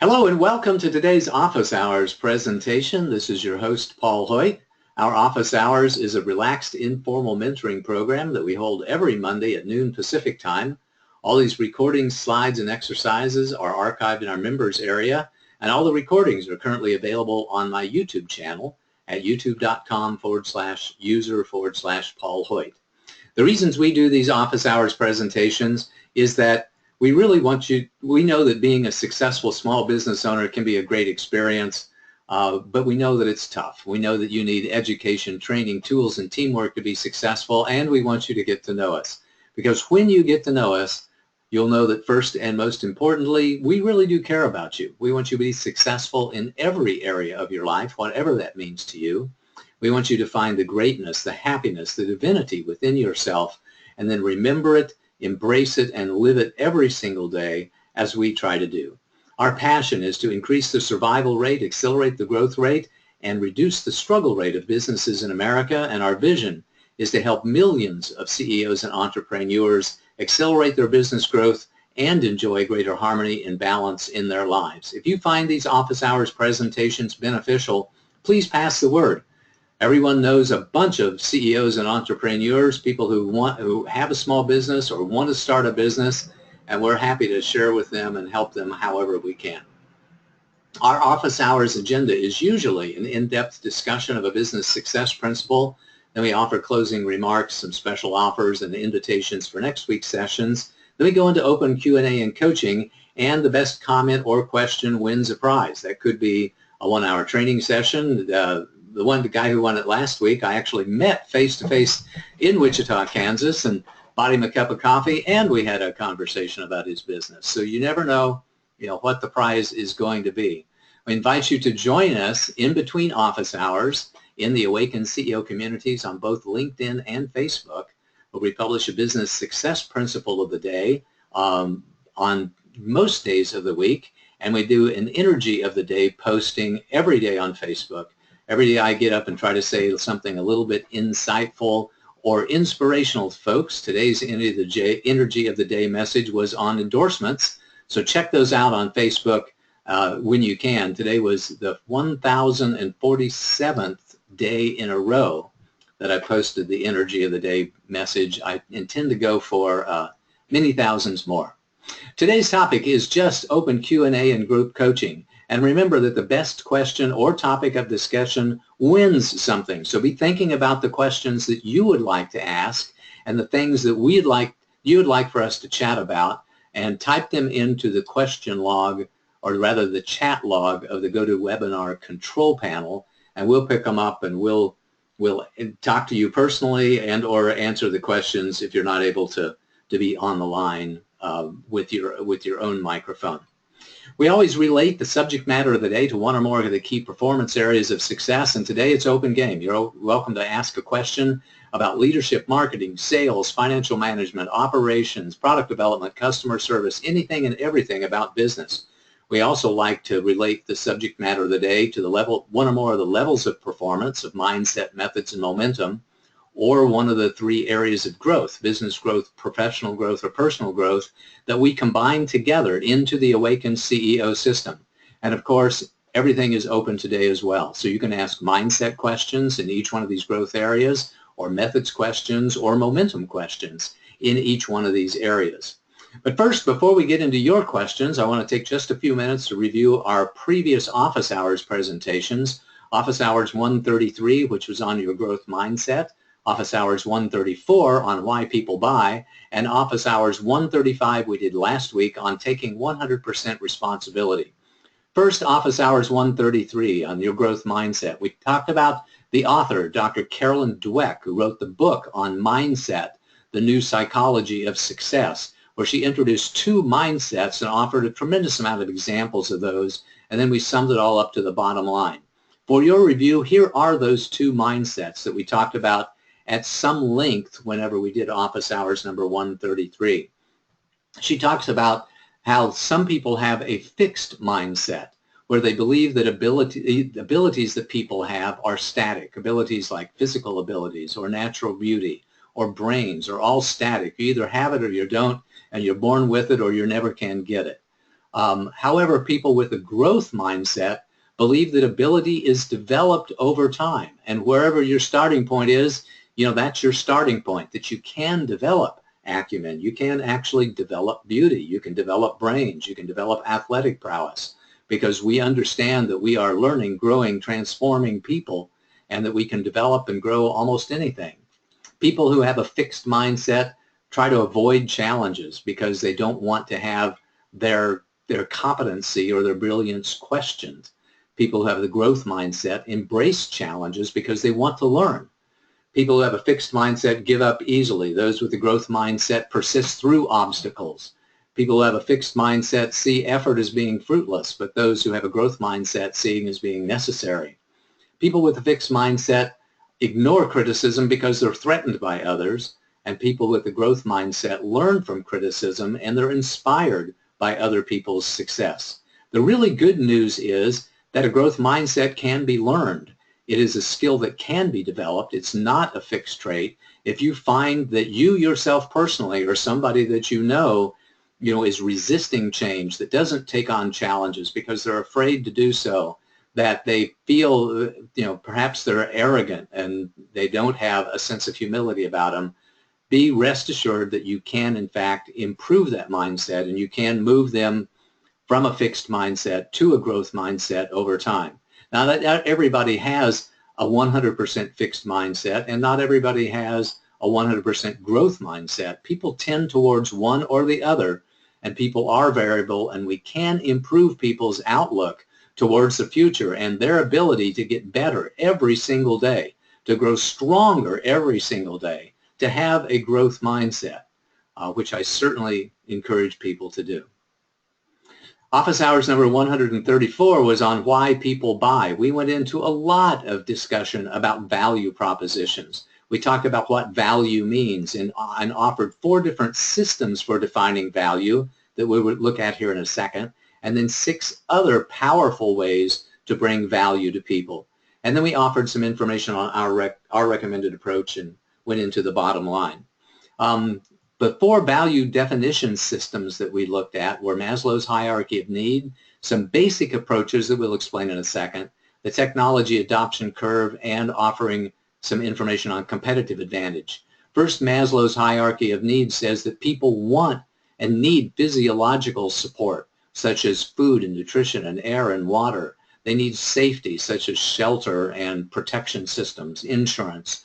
Hello and welcome to today's Office Hours presentation. This is your host, Paul Hoyt. Our Office Hours is a relaxed, informal mentoring program that we hold every Monday at noon Pacific time. All these recordings, slides, and exercises are archived in our members area, and all the recordings are currently available on my YouTube channel at youtube.com/user/Paul Hoyt. The reasons we do these Office Hours presentations is that we really want you, we know that being a successful small business owner can be a great experience, but we know that it's tough. We know that you need education, training, tools, and teamwork to be successful, and we want you to get to know us. Because when you get to know us, you'll know that first and most importantly, we really do care about you. We want you to be successful in every area of your life, whatever that means to you. We want you to find the greatness, the happiness, the divinity within yourself, and then remember it, embrace it, and live it every single day as we try to do. Our passion is to increase the survival rate, accelerate the growth rate, and reduce the struggle rate of businesses in America, and our vision is to help millions of CEOs and entrepreneurs accelerate their business growth and enjoy greater harmony and balance in their lives. If you find these Office Hours presentations beneficial, please pass the word. Everyone knows a bunch of CEOs and entrepreneurs, people who have a small business or want to start a business, and we're happy to share with them and help them however we can. Our Office Hours agenda is usually an in-depth discussion of a business success principle. Then we offer closing remarks, some special offers, and invitations for next week's sessions. Then we go into open Q&A and coaching, and the best comment or question wins a prize. That could be a one-hour training session. The guy who won it last week, I actually met face-to-face in Wichita, Kansas, and bought him a cup of coffee, and we had a conversation about his business. So you never know, what the prize is going to be. We invite you to join us in between office hours in the Awakened CEO communities on both LinkedIn and Facebook, where we publish a business success principle of the day on most days of the week, and we do an energy of the day posting every day on Facebook. Every day I get up and try to say something a little bit insightful or inspirational, folks. Today's Energy of the Day message was on endorsements, so check those out on Facebook when you can. Today was the 1,047th day in a row that I posted the Energy of the Day message. I intend to go for many thousands more. Today's topic is just open Q&A and group coaching. And remember that the best question or topic of discussion wins something. So be thinking about the questions that you would like to ask and the things that you would like for us to chat about, and type them into the question log, or rather the chat log of the GoToWebinar control panel, and we'll pick them up and we'll talk to you personally and or answer the questions if you're not able to be on the line with your own microphone. We always relate the subject matter of the day to one or more of the key performance areas of success, and today it's open game. You're welcome to ask a question about leadership, marketing, sales, financial management, operations, product development, customer service, anything and everything about business. We also like to relate the subject matter of the day to one or more of the levels of performance, of mindset, methods, and momentum, or one of the three areas of growth, business growth, professional growth, or personal growth, that we combine together into the Awakened CEO system. And of course, everything is open today as well. So you can ask mindset questions in each one of these growth areas, or methods questions, or momentum questions in each one of these areas. But first, before we get into your questions, I want to take just a few minutes to review our previous Office Hours presentations. Office Hours 133, which was on your growth mindset, Office Hours 134 on why people buy, and Office Hours 135 we did last week on taking 100% responsibility. First, Office Hours 133 on your growth mindset. We talked about the author, Dr. Carolyn Dweck, who wrote the book on mindset, The New Psychology of Success, where she introduced two mindsets and offered a tremendous amount of examples of those, and then we summed it all up to the bottom line. For your review, here are those two mindsets that we talked about at some length whenever we did Office Hours number 133. She talks about how some people have a fixed mindset, where they believe that abilities that people have are static. Abilities like physical abilities or natural beauty or brains are all static. You either have it or you don't, and you're born with it or you never can get it. However, people with a growth mindset believe that ability is developed over time, and wherever your starting point is, that's your starting point, that you can develop acumen. You can actually develop beauty. You can develop brains. You can develop athletic prowess, because we understand that we are learning, growing, transforming people, and that we can develop and grow almost anything. People who have a fixed mindset try to avoid challenges because they don't want to have their competency or their brilliance questioned. People who have the growth mindset embrace challenges because they want to learn. People who have a fixed mindset give up easily. Those with the growth mindset persist through obstacles. People who have a fixed mindset see effort as being fruitless, but those who have a growth mindset see it as being necessary. People with a fixed mindset ignore criticism because they're threatened by others, and people with a growth mindset learn from criticism and they're inspired by other people's success. The really good news is that a growth mindset can be learned. It is a skill that can be developed. It's not a fixed trait. If you find that you yourself personally or somebody that you know is resisting change, that doesn't take on challenges because they're afraid to do so, that they feel, perhaps they're arrogant and they don't have a sense of humility about them, be rest assured that you can, in fact, improve that mindset, and you can move them from a fixed mindset to a growth mindset over time. Now, not everybody has a 100% fixed mindset, and not everybody has a 100% growth mindset. People tend towards one or the other, and people are variable, and we can improve people's outlook towards the future and their ability to get better every single day, to grow stronger every single day, to have a growth mindset, which I certainly encourage people to do. Office hours number 134 was on why people buy. We went into a lot of discussion about value propositions. We talked about what value means and offered 4 different systems for defining value that we would look at here in a second, and then 6 other powerful ways to bring value to people. And then we offered some information on our recommended approach and went into the bottom line. The 4 value definition systems that we looked at were Maslow's hierarchy of need, some basic approaches that we'll explain in a second, the technology adoption curve, and offering some information on competitive advantage. First, Maslow's hierarchy of needs says that people want and need physiological support, such as food and nutrition and air and water. They need safety, such as shelter and protection systems, insurance,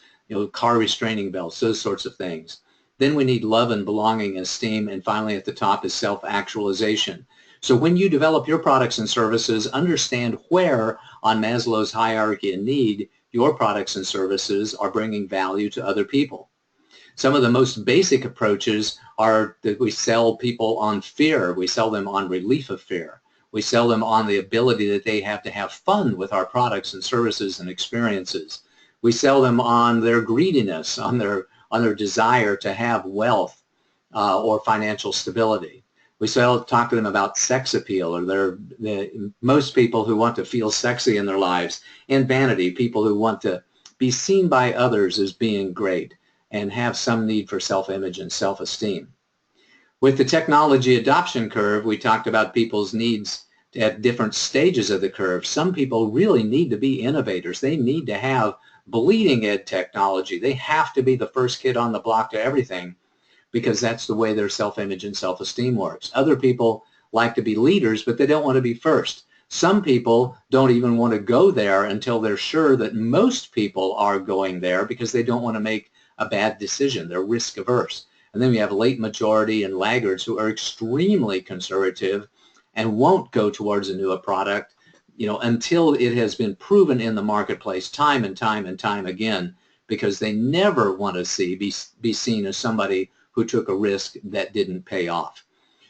car restraining belts, those sorts of things. Then we need love and belonging, esteem, and finally at the top is self-actualization. So when you develop your products and services, understand where on Maslow's hierarchy of need your products and services are bringing value to other people. Some of the most basic approaches are that we sell people on fear. We sell them on relief of fear. We sell them on the ability that they have to have fun with our products and services and experiences. We sell them on their greediness, on their desire to have wealth or financial stability. We talk to them about sex appeal, or most people who want to feel sexy in their lives, and vanity, people who want to be seen by others as being great and have some need for self-image and self-esteem. With the technology adoption curve, we talked about people's needs at different stages of the curve. Some people really need to be innovators. They need to have bleeding edge technology. They have to be the first kid on the block to everything because that's the way their self-image and self-esteem works. Other people like to be leaders, but they don't want to be first. Some people don't even want to go there until they're sure that most people are going there because they don't want to make a bad decision. They're risk averse. And then we have late majority and laggards who are extremely conservative and won't go towards a newer product until it has been proven in the marketplace time and time and time again, because they never want to be seen as somebody who took a risk that didn't pay off.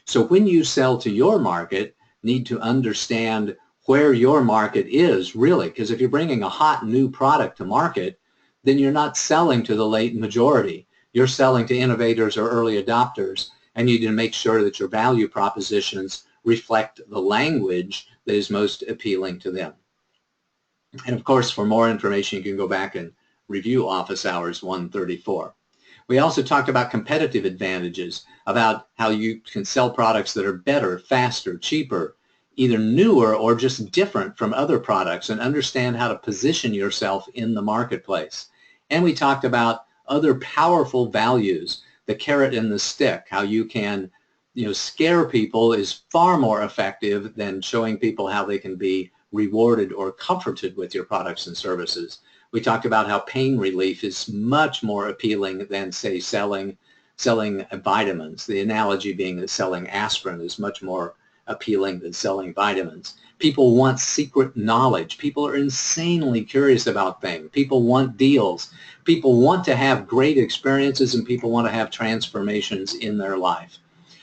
So when you sell to your market, need to understand where your market is really, because if you're bringing a hot new product to market, then you're not selling to the late majority. You're selling to innovators or early adopters, and you need to make sure that your value propositions reflect the language that is most appealing to them. And of course, for more information, you can go back and review Office Hours 134. We also talked about competitive advantages, about how you can sell products that are better, faster, cheaper, either newer or just different from other products, and understand how to position yourself in the marketplace. And we talked about other powerful values, the carrot and the stick, how you can scare people is far more effective than showing people how they can be rewarded or comforted with your products and services. We talked about how pain relief is much more appealing than, say, selling vitamins. The analogy being that selling aspirin is much more appealing than selling vitamins. People want secret knowledge. People are insanely curious about things. People want deals. People want to have great experiences, and people want to have transformations in their life.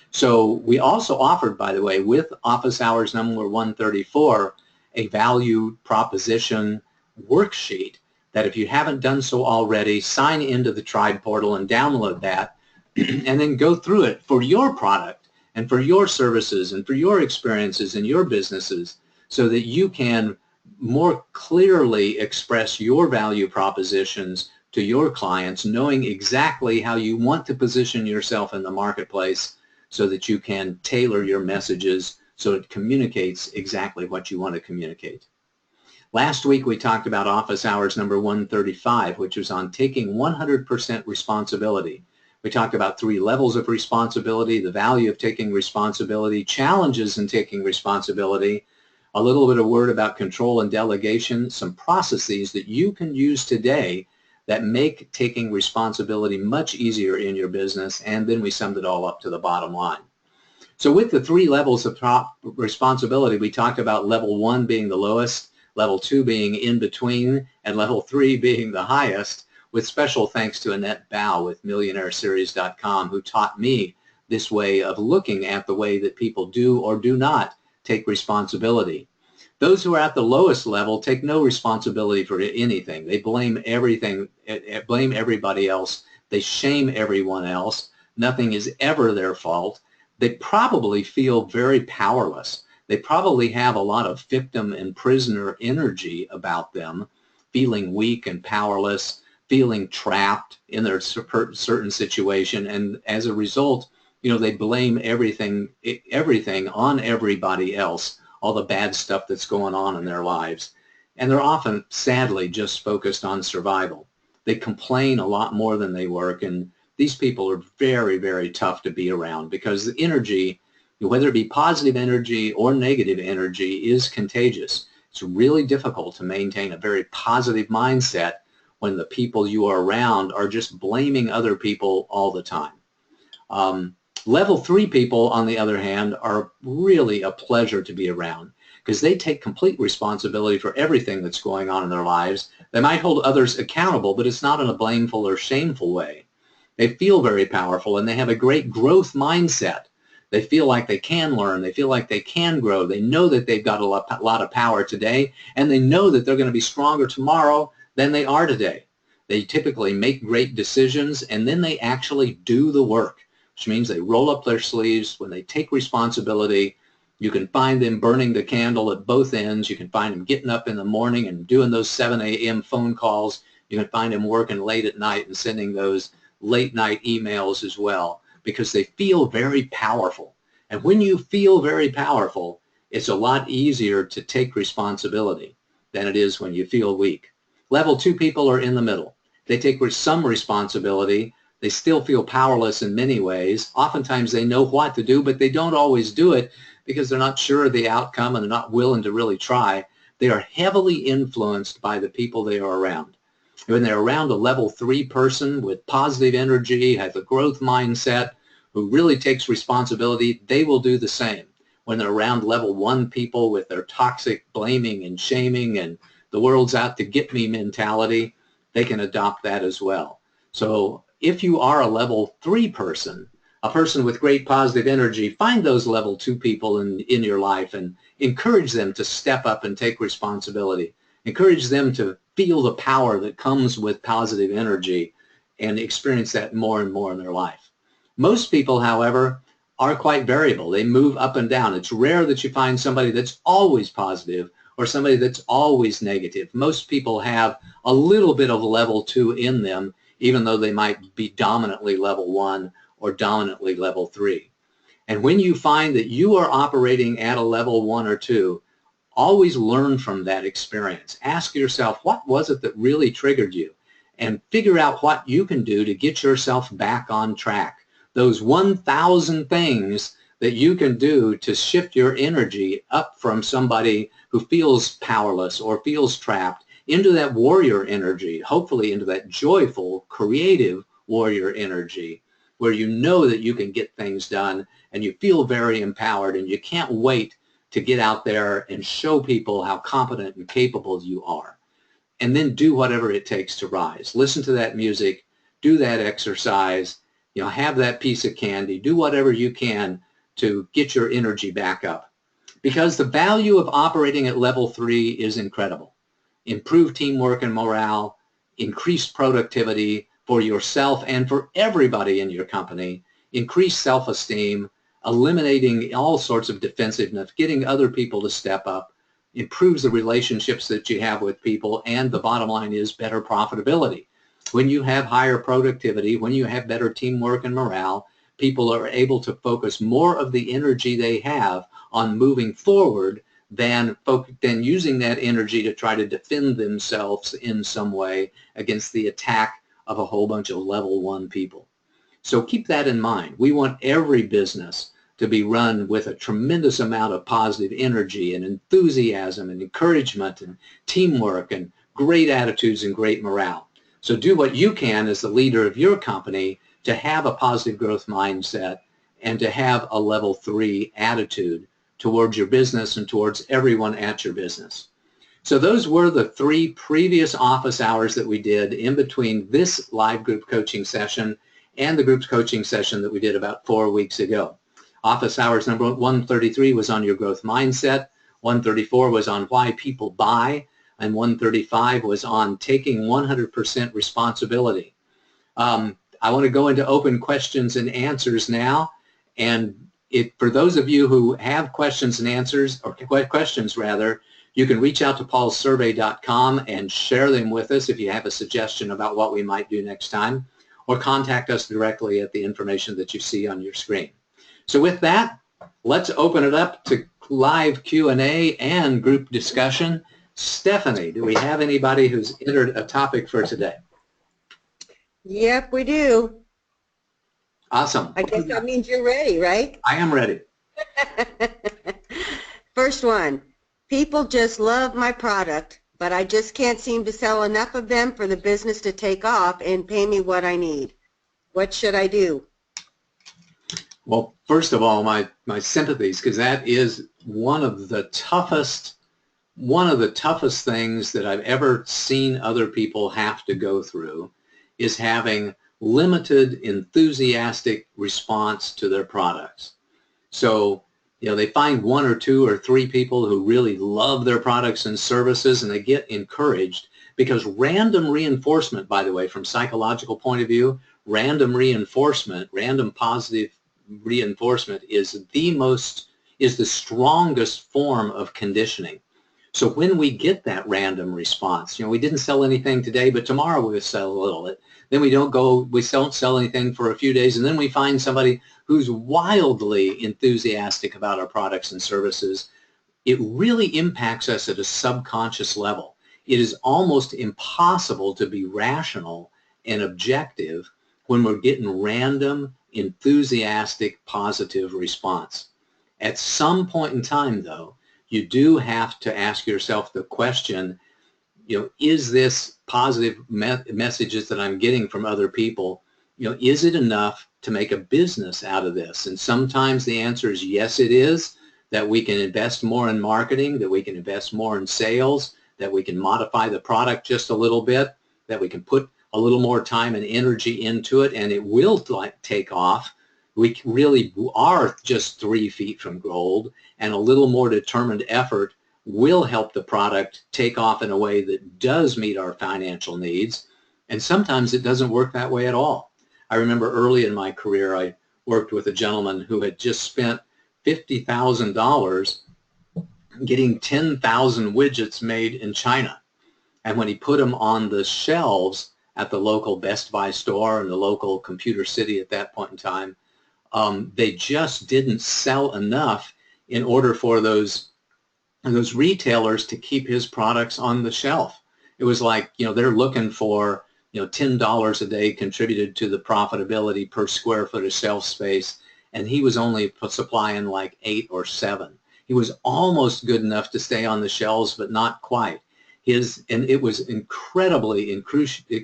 So we also offered, by the way, with office hours number 134, a value proposition worksheet that if you haven't done so already, sign into the Tribe portal and download that and then go through it for your product and for your services and for your experiences and your businesses so that you can more clearly express your value propositions to your clients, knowing exactly how you want to position yourself in the marketplace so that you can tailor your messages so it communicates exactly what you want to communicate. Last week we talked about office hours number 135, which was on taking 100% responsibility. We talked about 3 levels of responsibility, the value of taking responsibility, challenges in taking responsibility, a little bit of word about control and delegation, some processes that you can use today that make taking responsibility much easier in your business, and then we summed it all up to the bottom line. So with the 3 levels of top responsibility, we talked about level 1 being the lowest, level 2 being in between, and level 3 being the highest, with special thanks to Annette Bow with MillionaireSeries.com, who taught me this way of looking at the way that people do or do not take responsibility. Those who are at the lowest level take no responsibility for anything. They blame everything, blame everybody else. They shame everyone else. Nothing is ever their fault. They probably feel very powerless. They probably have a lot of victim and prisoner energy about them, feeling weak and powerless, feeling trapped in their certain situation, and as a result, they blame everything on everybody else, all the bad stuff that's going on in their lives. And they're often, sadly, just focused on survival. They complain a lot more than they work, and these people are very, very tough to be around because the energy, whether it be positive energy or negative energy, is contagious. It's really difficult to maintain a very positive mindset when the people you are around are just blaming other people all the time. Level 3 people, on the other hand, are really a pleasure to be around because they take complete responsibility for everything that's going on in their lives. They might hold others accountable, but it's not in a blameful or shameful way. They feel very powerful, and they have a great growth mindset. They feel like they can learn. They feel like they can grow. They know that they've got a lot of power today, and they know that they're going to be stronger tomorrow than they are today. They typically make great decisions, and then they actually do the work, which means they roll up their sleeves. When they take responsibility, you can find them burning the candle at both ends. You can find them getting up in the morning and doing those 7 a.m. phone calls. You can find them working late at night and sending those late night emails as well, because they feel very powerful. And when you feel very powerful, it's a lot easier to take responsibility than it is when you feel weak. Level 2 people are in the middle. They take some responsibility. They still feel powerless in many ways. Oftentimes they know what to do, but they don't always do it because they're not sure of the outcome and they're not willing to really try. They are heavily influenced by the people they are around. When they're around a level 3 person with positive energy, has a growth mindset, who really takes responsibility, they will do the same. When they're around level 1 people with their toxic blaming and shaming and the world's out to get me mentality, they can adopt that as well. So if you are a level 3 person, a person with great positive energy, find those level 2 people in your life and encourage them to step up and take responsibility. Encourage them to feel the power that comes with positive energy and experience that more and more in their life. Most people, however, are quite variable. They move up and down. It's rare that you find somebody that's always positive or somebody that's always negative. Most people have a little bit of level 2 in them, even though they might be dominantly level 1 or dominantly level 3. And when you find that you are operating at a level 1 or 2, always learn from that experience. Ask yourself, what was it that really triggered you? And figure out what you can do to get yourself back on track. Those 1,000 things that you can do to shift your energy up from somebody who feels powerless or feels trapped into that warrior energy, hopefully into that joyful, creative warrior energy, where you know that you can get things done and you feel very empowered and you can't wait to get out there and show people how competent and capable you are. And then do whatever it takes to rise. Listen to that music, do that exercise, have that piece of candy, do whatever you can to get your energy back up. Because the value of operating at level 3 is incredible. Improved teamwork and morale, increased productivity for yourself and for everybody in your company, increased self-esteem, eliminating all sorts of defensiveness, getting other people to step up, improves the relationships that you have with people, and the bottom line is better profitability. When you have higher productivity, when you have better teamwork and morale, people are able to focus more of the energy they have on moving forward than using that energy to try to defend themselves in some way against the attack of a whole bunch of level 1 people. So keep that in mind. We want every business to be run with a tremendous amount of positive energy and enthusiasm and encouragement and teamwork and great attitudes and great morale. So do what you can as the leader of your company to have a positive growth mindset and to have a level 3 attitude towards your business and towards everyone at your business. So those were the 3 previous office hours that we did in between this live group coaching session and the group coaching session that we did about 4 weeks ago. Office hours number 133 was on your growth mindset, 134 was on why people buy, and 135 was on taking 100% responsibility. I want to go into open questions and answers now, and for those of you who have questions and answers, or questions rather, you can reach out to paulsurvey.com and share them with us if you have a suggestion about what we might do next time, or contact us directly at the information that you see on your screen. So with that, let's open it up to live Q&A and group discussion. Stephanie, do we have anybody who's entered a topic for today? Yep, we do. Awesome. I guess that means you're ready, right? I am ready. First one, people just love my product, but I just can't seem to sell enough of them for the business to take off and pay me what I need. What should I do? Well, first of all, my sympathies, because that is one of the toughest things that I've ever seen other people have to go through, is having limited enthusiastic response to their products. So, they find 1 or 2 or 3 people who really love their products and services, and they get encouraged, because random reinforcement, by the way, from psychological point of view, random reinforcement, random positive reinforcement is the strongest form of conditioning. So when we get that random response, we didn't sell anything today, but tomorrow we'll sell a little bit. Then we don't sell anything for a few days, and then we find somebody who's wildly enthusiastic about our products and services. It really impacts us at a subconscious level. It is almost impossible to be rational and objective when we're getting random, enthusiastic, positive response. At some point in time, though, you do have to ask yourself the question, is this positive messages that I'm getting from other people, is it enough to make a business out of this? And sometimes the answer is yes, it is, that we can invest more in marketing, that we can invest more in sales, that we can modify the product just a little bit, that we can put a little more time and energy into it, and it will take off. We really are just 3 feet from gold, and a little more determined effort will help the product take off in a way that does meet our financial needs. And sometimes it doesn't work that way at all. I remember early in my career, I worked with a gentleman who had just spent $50,000 getting 10,000 widgets made in China. And when he put them on the shelves at the local Best Buy store and the local Computer City at that point in time. They just didn't sell enough in order for those retailers to keep his products on the shelf. It was like, they're looking for, $10 a day contributed to the profitability per square foot of shelf space, and he was only supplying like 8 or 7. He was almost good enough to stay on the shelves, but not quite. And it was incredibly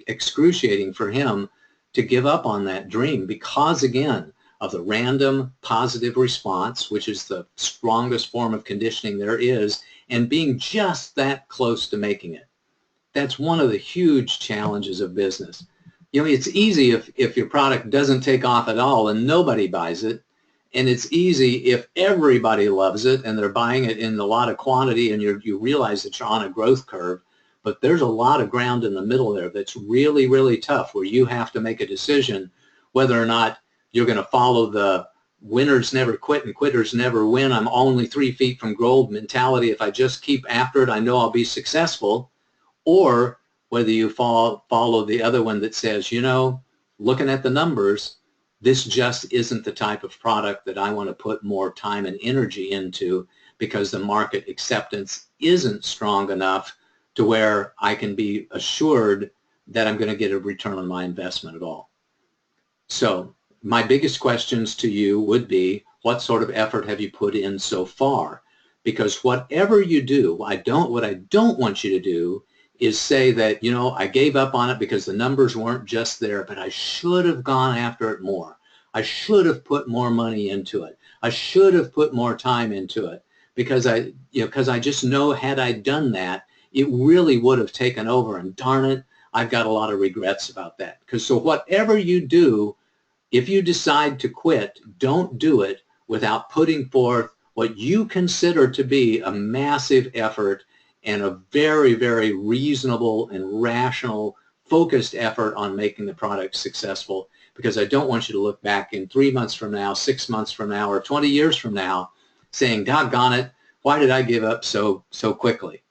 excruciating for him to give up on that dream because, again, of the random positive response, which is the strongest form of conditioning there is, and being just that close to making it. That's one of the huge challenges of business. It's easy if your product doesn't take off at all and nobody buys it, and it's easy if everybody loves it and they're buying it in a lot of quantity and you realize that you're on a growth curve. But there's a lot of ground in the middle there that's really, really tough, where you have to make a decision whether or not you're going to follow the winners never quit and quitters never win, I'm only 3 feet from gold mentality. If I just keep after it, I know I'll be successful. Or whether you follow the other one that says, looking at the numbers, this just isn't the type of product that I want to put more time and energy into because the market acceptance isn't strong enough to where I can be assured that I'm going to get a return on my investment at all. So my biggest questions to you would be, what sort of effort have you put in so far? Because whatever you do, what I don't want you to do is say that, I gave up on it because the numbers weren't just there, but I should have gone after it more. I should have put more money into it. I should have put more time into it because I just know had I done that, it really would have taken over, and darn it, I've got a lot of regrets about that. So whatever you do, if you decide to quit, don't do it without putting forth what you consider to be a massive effort and a very, very reasonable and rational, focused effort on making the product successful, because I don't want you to look back in 3 months from now, 6 months from now, or 20 years from now saying, doggone it, why did I give up so quickly?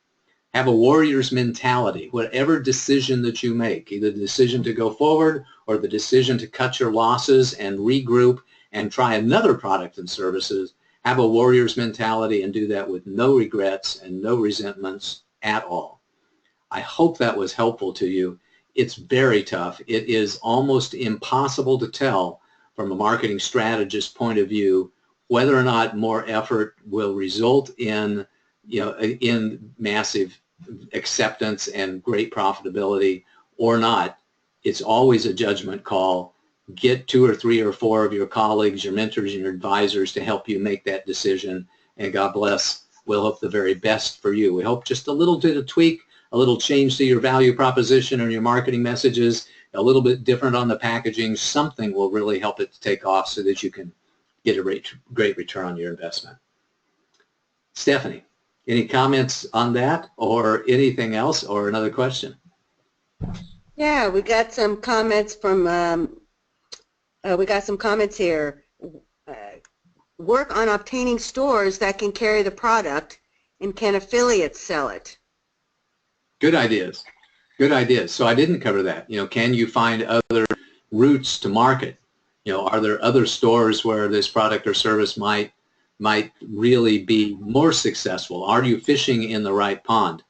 Have a warrior's mentality. Whatever decision that you make, either the decision to go forward or the decision to cut your losses and regroup and try another product and services, have a warrior's mentality and do that with no regrets and no resentments at all. I hope that was helpful to you. It's very tough. It is almost impossible to tell from a marketing strategist point of view whether or not more effort will result in, in massive acceptance and great profitability or not. It's always a judgment call. Get 2 or 3 or 4 of your colleagues, your mentors, and your advisors to help you make that decision. And God bless. We'll hope the very best for you. We hope just a little bit of tweak, a little change to your value proposition or your marketing messages, a little bit different on the packaging. Something will really help it to take off so that you can get a great return on your investment. Stephanie, any comments on that or anything else or another question? Yeah, we got some comments from here. Work on obtaining stores that can carry the product, and can affiliates sell it? Good ideas. Good ideas. So I didn't cover that. Can you find other routes to market? Are there other stores where this product or service might really be more successful? Are you fishing in the right pond?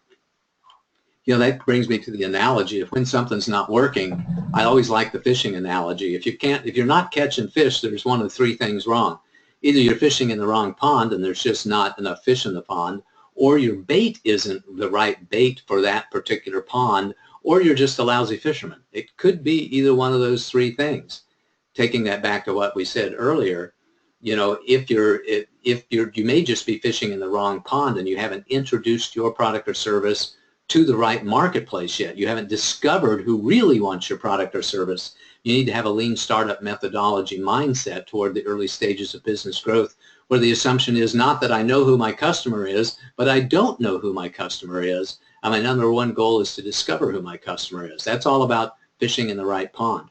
That brings me to the analogy of when something's not working. I always like the fishing analogy. If you're not catching fish, there's one of 3 things wrong. Either you're fishing in the wrong pond and there's just not enough fish in the pond, or your bait isn't the right bait for that particular pond, or you're just a lousy fisherman. It could be either one of those 3 things. Taking that back to what we said earlier, if you may just be fishing in the wrong pond and you haven't introduced your product or service to the right marketplace yet. You haven't discovered who really wants your product or service. You need to have a lean startup methodology mindset toward the early stages of business growth, where the assumption is not that I know who my customer is, but I don't know who my customer is. And my number 1 goal is to discover who my customer is. That's all about fishing in the right pond.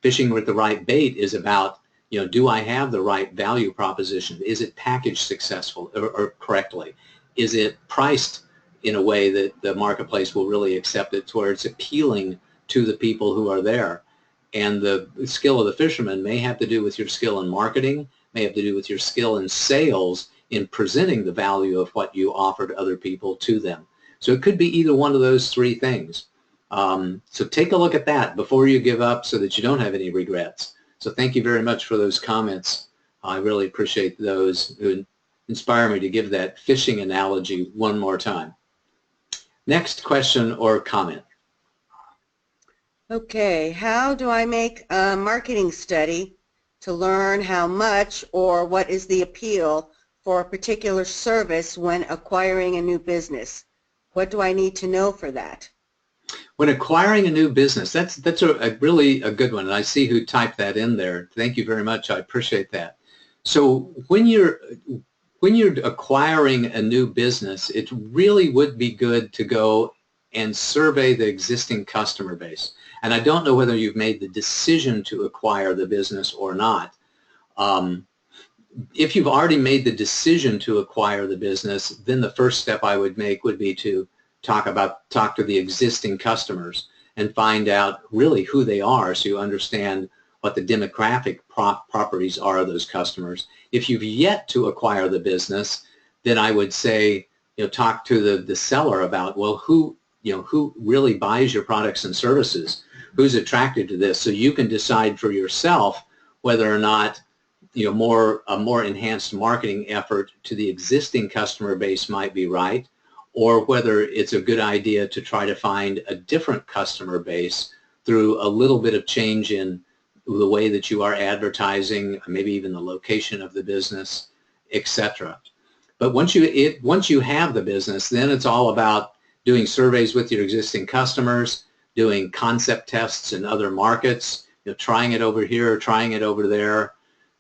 Fishing with the right bait is about, do I have the right value proposition? Is it packaged successful or correctly? Is it priced in a way that the marketplace will really accept it, to where it's appealing to the people who are there. And the skill of the fisherman may have to do with your skill in marketing, may have to do with your skill in sales, in presenting the value of what you offer to other people to them. So it could be either one of those three things. So take a look at that before you give up so that you don't have any regrets. So thank you very much for those comments. I really appreciate those who inspire me to give that fishing analogy one more time. Next question or comment. Okay, how do I make a marketing study to learn how much or what is the appeal for a particular service when acquiring a new business? What do I need to know for that? When acquiring a new business, that's a really a good one, and I see who typed that in there. Thank you very much. I appreciate that. So when you're acquiring a new business, it really would be good to go and survey the existing customer base. And I don't know whether you've made the decision to acquire the business or not. If you've already made the decision to acquire the business, then the first step I would make would be to talk to the existing customers and find out really who they are, so you understand what the demographic properties are of those customers. If you've yet to acquire the business, then I would say, talk to the seller about, well, who really buys your products and services, who's attracted to this, so you can decide for yourself whether or not a more enhanced marketing effort to the existing customer base might be right, or whether it's a good idea to try to find a different customer base through a little bit of change in the way that you are advertising, maybe even the location of the business, etc. But once you have the business, then it's all about doing surveys with your existing customers, doing concept tests in other markets, trying it over here, trying it over there,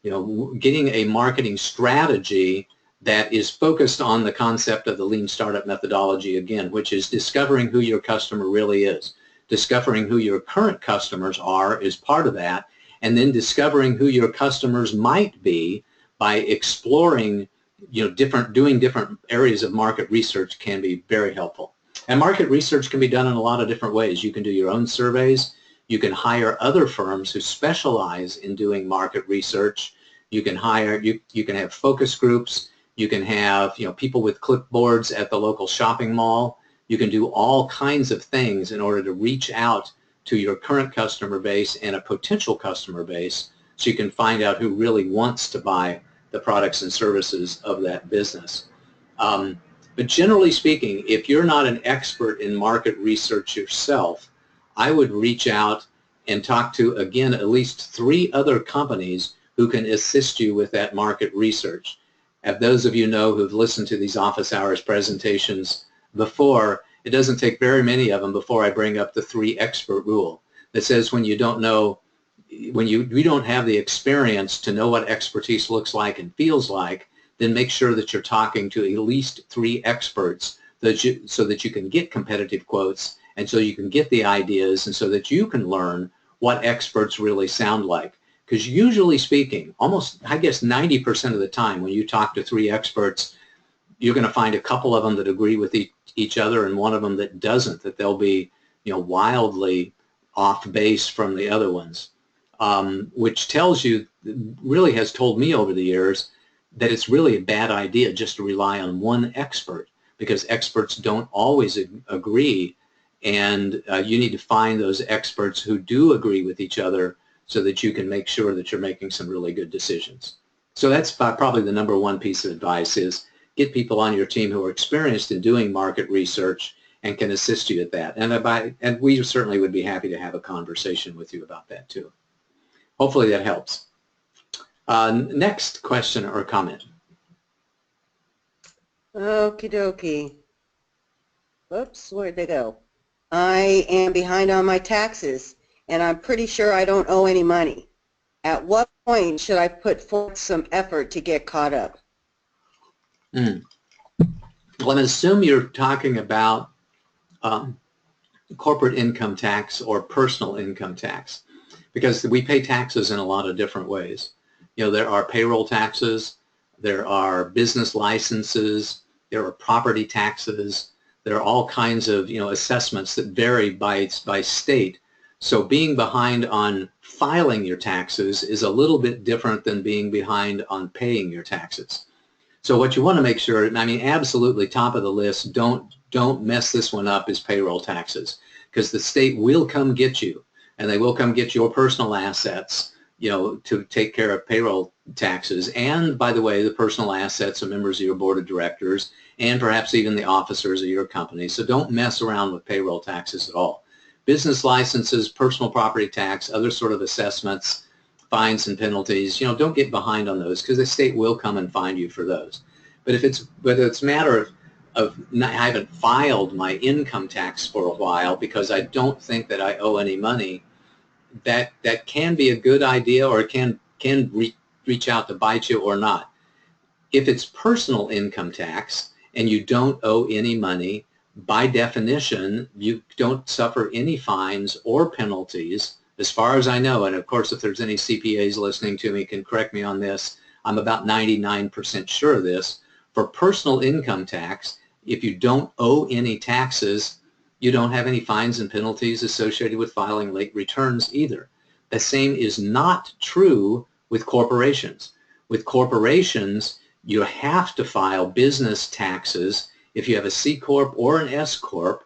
getting a marketing strategy that is focused on the concept of the lean startup methodology again, which is discovering who your customer really is. Discovering who your current customers are is part of that, and then discovering who your customers might be by exploring, doing different areas of market research can be very helpful. And market research can be done in a lot of different ways. You can do your own surveys. You can hire other firms who specialize in doing market research. You can you can have focus groups. You can have people with clipboards at the local shopping mall. You can do all kinds of things in order to reach out to your current customer base and a potential customer base, so you can find out who really wants to buy the products and services of that business. But generally speaking, if you're not an expert in market research yourself, I would reach out and talk to, again, at least 3 other companies who can assist you with that market research. As those of you know who've listened to these office hours presentations before, it doesn't take very many of them before I bring up the 3 expert rule that says when you don't know, when you don't have the experience to know what expertise looks like and feels like, then make sure that you're talking to at least 3 experts so that you can get competitive quotes, and so you can get the ideas, and so that you can learn what experts really sound like. Because usually speaking, almost, I guess 90% of the time when you talk to 3 experts, you're going to find a couple of them that agree with each other and one of them that doesn't, that they'll be wildly off base from the other ones, which tells you, really has told me over the years, that it's really a bad idea just to rely on one expert, because experts don't always agree, and you need to find those experts who do agree with each other so that you can make sure that you're making some really good decisions. So that's probably the #1 piece of advice, is get people on your team who are experienced in doing market research and can assist you at that. And we certainly would be happy to have a conversation with you about that too. Hopefully that helps. Next question or comment. Okie dokie. Whoops, where'd they go? I am behind on my taxes, and I'm pretty sure I don't owe any money. At what point should I put forth some effort to get caught up? Well, I assume you're talking about corporate income tax or personal income tax, because we pay taxes in a lot of different ways. There are payroll taxes, there are business licenses, there are property taxes, there are all kinds of assessments that vary by state So being behind on filing your taxes is a little bit different than being behind on paying your taxes. So what you want to make sure, I mean, absolutely top of the list, don't mess this one up, is payroll taxes, because the state will come get you, and they will come get your personal assets, you know, to take care of payroll taxes. And by the way, the personal assets of members of your board of directors and perhaps even the officers of your company. So don't mess around with payroll taxes at all. Business licenses, personal property tax, other sort of assessments, fines and penalties, you know, don't get behind on those, because the state will come and find you for those. But if it's, whether it's a matter of not, I haven't filed my income tax for a while because I don't think that I owe any money, that can be a good idea, or it can reach out to bite you or not. If it's personal income tax and you don't owe any money, by definition, you don't suffer any fines or penalties, as far as I know. And of course, if there's any CPAs listening to me, can correct me on this. I'm about 99% sure of this. For personal income tax, if you don't owe any taxes, you don't have any fines and penalties associated with filing late returns either. The same is not true with corporations. With corporations, you have to file business taxes. If you have a C Corp or an S Corp,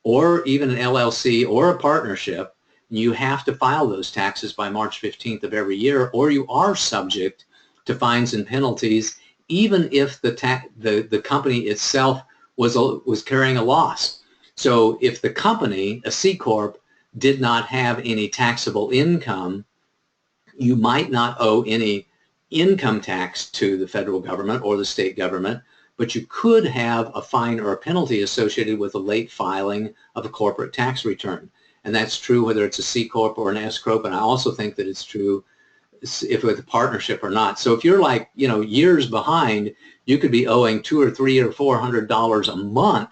or even an LLC or a partnership, you have to file those taxes by March 15th of every year, or you are subject to fines and penalties, even if the company itself was carrying a loss. So if the company, a C Corp, did not have any taxable income, you might not owe any income tax to the federal government or the state government, but you could have a fine or a penalty associated with the late filing of a corporate tax return. And that's true whether it's a C Corp or an S Corp, and I also think that it's true if with a partnership or not. So if you're like, you know, years behind, you could be owing $200 or $300 or $400 a month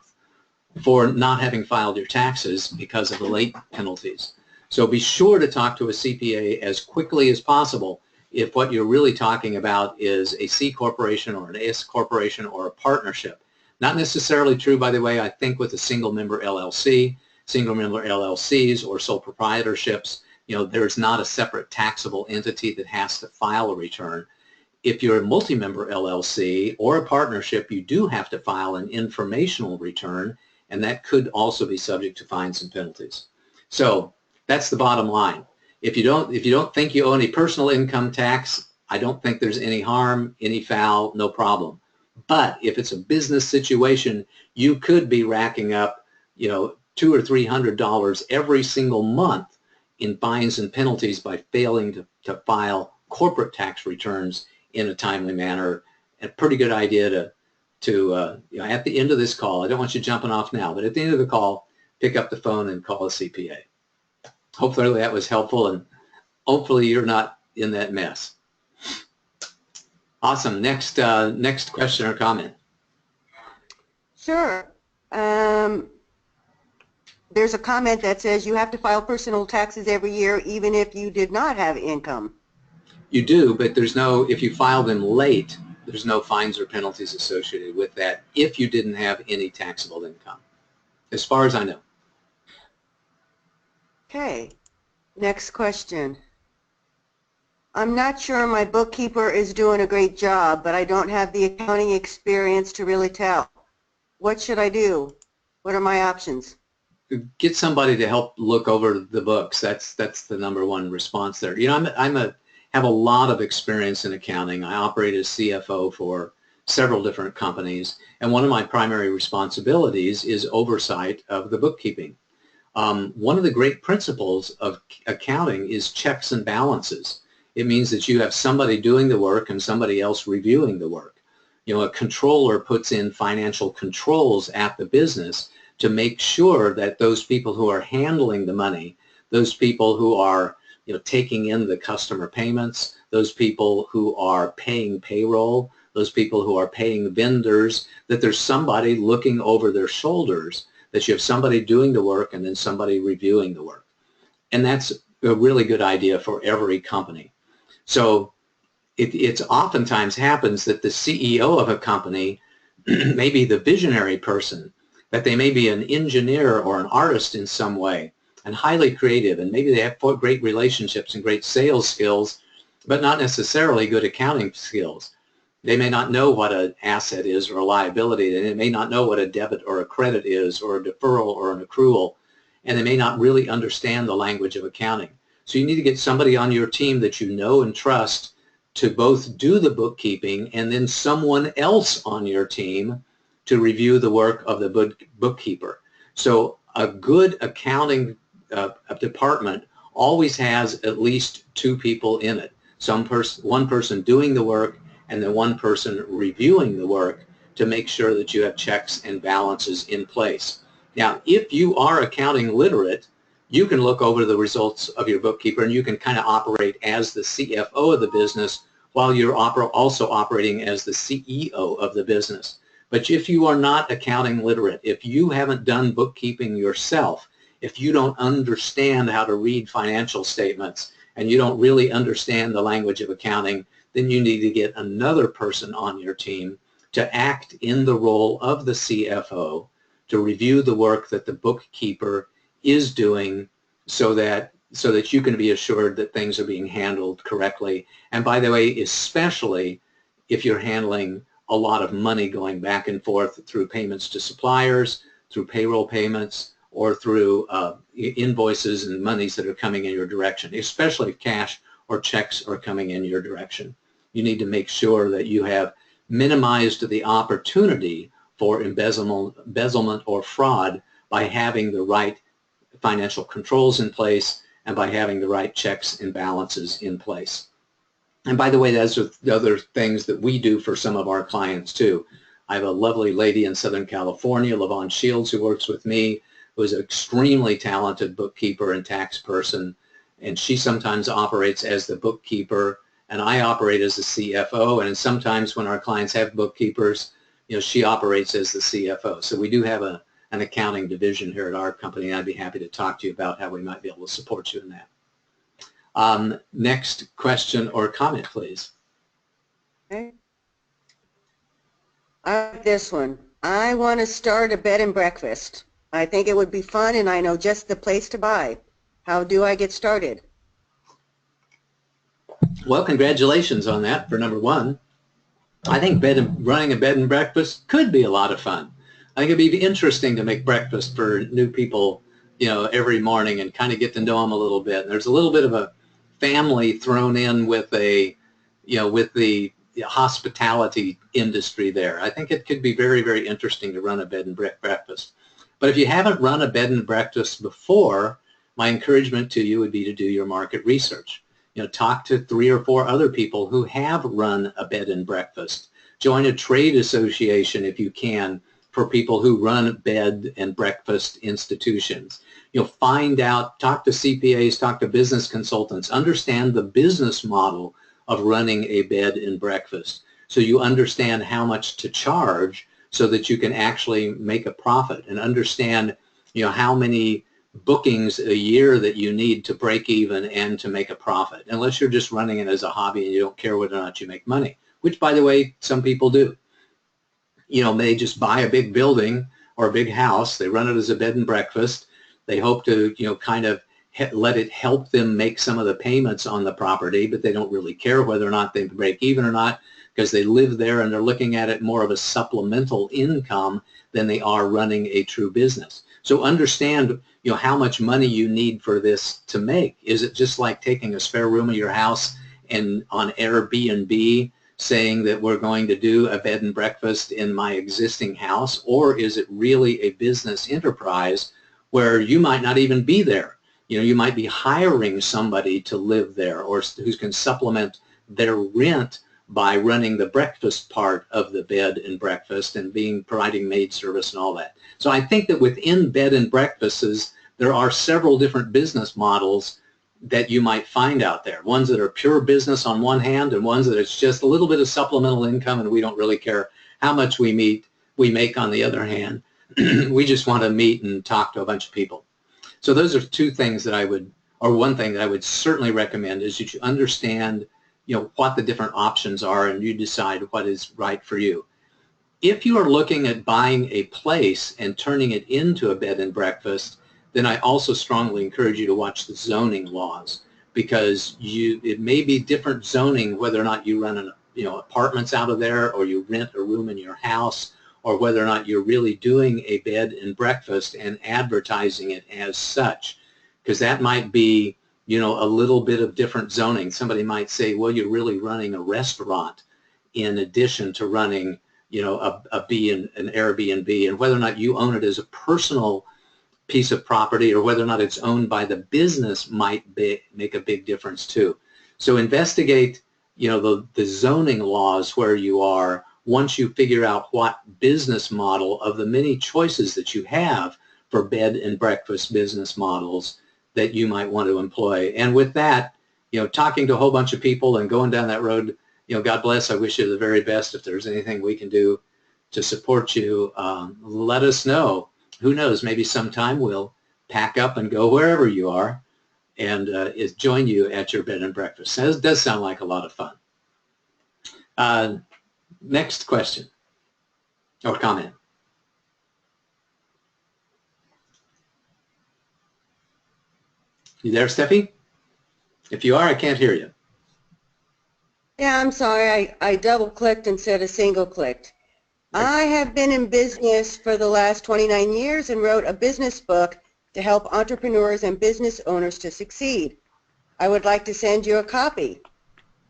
for not having filed your taxes because of the late penalties. So be sure to talk to a CPA as quickly as possible if what you're really talking about is a C corporation or an S corporation or a partnership. Not necessarily true, by the way, I think with a single member LLC, single member LLCs or sole proprietorships, you know, there's not a separate taxable entity that has to file a return. If you're a multi-member LLC or a partnership, you do have to file an informational return, and that could also be subject to fines and penalties. So that's the bottom line. If you don't think you owe any personal income tax, I don't think there's any harm, any foul, no problem. But if it's a business situation, you could be racking up, you know, $200 or $300 every single month in fines and penalties by failing to file corporate tax returns in a timely manner. A pretty good idea to you know, at the end of this call, I don't want you jumping off now, but at the end of the call, pick up the phone and call a CPA. Hopefully that was helpful, and hopefully you're not in that mess. Awesome. Next question or comment. Sure. There's a comment that says you have to file personal taxes every year even if you did not have income. You do, but there's no, if you file them late, there's no fines or penalties associated with that if you didn't have any taxable income, as far as I know. Okay. Next question. I'm not sure my bookkeeper is doing a great job, but I don't have the accounting experience to really tell. What should I do? What are my options? Get somebody to help look over the books. That's the number one response there. You know, have a lot of experience in accounting. I operate as CFO for several different companies, and one of my primary responsibilities is oversight of the bookkeeping. One of the great principles of accounting is checks and balances. It means that you have somebody doing the work and somebody else reviewing the work. You know, a controller puts in financial controls at the business to make sure that those people who are handling the money, those people who are, you know, taking in the customer payments, those people who are paying payroll, those people who are paying vendors, that there's somebody looking over their shoulders, that you have somebody doing the work and then somebody reviewing the work. And that's a really good idea for every company. So it's oftentimes happens that the CEO of a company may be the visionary person, that they may be an engineer or an artist in some way, and highly creative, and maybe they have great relationships and great sales skills, but not necessarily good accounting skills. They may not know what an asset is or a liability, and they may not know what a debit or a credit is, or a deferral or an accrual, and they may not really understand the language of accounting. So you need to get somebody on your team that you know and trust to both do the bookkeeping, and then someone else on your team to review the work of the bookkeeper. So a good accounting department always has at least two people in it. One person doing the work, and then one person reviewing the work to make sure that you have checks and balances in place. Now, if you are accounting literate, you can look over the results of your bookkeeper, and you can kind of operate as the CFO of the business while you're also operating as the CEO of the business. But if you are not accounting literate, if you haven't done bookkeeping yourself, if you don't understand how to read financial statements, and you don't really understand the language of accounting, then you need to get another person on your team to act in the role of the CFO to review the work that the bookkeeper is doing, so that you can be assured that things are being handled correctly. And by the way, especially if you're handling a lot of money going back and forth through payments to suppliers, through payroll payments, or through invoices and monies that are coming in your direction, especially if cash or checks are coming in your direction. You need to make sure that you have minimized the opportunity for embezzlement or fraud by having the right financial controls in place and by having the right checks and balances in place. And by the way, those are the other things that we do for some of our clients too. I have a lovely lady in Southern California, LaVon Shields, who works with me, who is an extremely talented bookkeeper and tax person, and she sometimes operates as the bookkeeper, and I operate as the CFO, and sometimes when our clients have bookkeepers, she operates as the CFO. So we do have an accounting division here at our company, and I'd be happy to talk to you about how we might be able to support you in that. Next question or comment, please. Okay. I like this one. I want to start a bed and breakfast. I think it would be fun, and I know just the place to buy. How do I get started? Well, congratulations on that for number one. I think running a bed and breakfast could be a lot of fun. I think it'd be interesting to make breakfast for new people, every morning, and kind of get to know them a little bit. And there's a little bit of a family thrown in with the hospitality industry there. I think it could be very, very interesting to run a bed and breakfast. But if you haven't run a bed and breakfast before, my encouragement to you would be to do your market research. Talk to 3 or 4 other people who have run a bed and breakfast. Join a trade association if you can for people who run bed and breakfast institutions. Find out, talk to CPAs, talk to business consultants, understand the business model of running a bed and breakfast, so you understand how much to charge so that you can actually make a profit, and understand how many bookings a year that you need to break even and to make a profit, unless you're just running it as a hobby and you don't care whether or not you make money, which, by the way, some people do. They just buy a big building or a big house, they run it as a bed and breakfast, they hope to kind of let it help them make some of the payments on the property, but they don't really care whether or not they break even or not, because they live there and they're looking at it more of a supplemental income than they are running a true business. So understand how much money you need for this to make. Is it just like taking a spare room of your house and on Airbnb saying that we're going to do a bed and breakfast in my existing house? Or is it really a business enterprise where you might not even be there? You might be hiring somebody to live there, or who can supplement their rent by running the breakfast part of the bed and breakfast and providing maid service and all that. So I think that within bed and breakfasts, there are several different business models that you might find out there. Ones that are pure business on one hand, and ones that it's just a little bit of supplemental income and we don't really care how much we make on the other hand. We just want to meet and talk to a bunch of people. So those are 2 things that one thing that I would certainly recommend is that you understand what the different options are, and you decide what is right for you. If you are looking at buying a place and turning it into a bed and breakfast, then I also strongly encourage you to watch the zoning laws, because it may be different zoning whether or not you run apartments out of there, or you rent a room in your house, or whether or not you're really doing a bed and breakfast and advertising it as such, because that might be a little bit of different zoning. Somebody might say, well, you're really running a restaurant in addition to running an Airbnb, and whether or not you own it as a personal piece of property or whether or not it's owned by the business might make a big difference too. So investigate the zoning laws where you are once you figure out what business model of the many choices that you have for bed and breakfast business models that you might want to employ. And with that, talking to a whole bunch of people and going down that road, God bless. I wish you the very best. If there's anything we can do to support you, let us know. Who knows, maybe sometime we'll pack up and go wherever you are and join you at your bed and breakfast. That does sound like a lot of fun. Next question or comment. You there, Steffi? If you are, I can't hear you. Yeah, I'm sorry. I double-clicked instead of single-clicked. I have been in business for the last 29 years and wrote a business book to help entrepreneurs and business owners to succeed. I would like to send you a copy.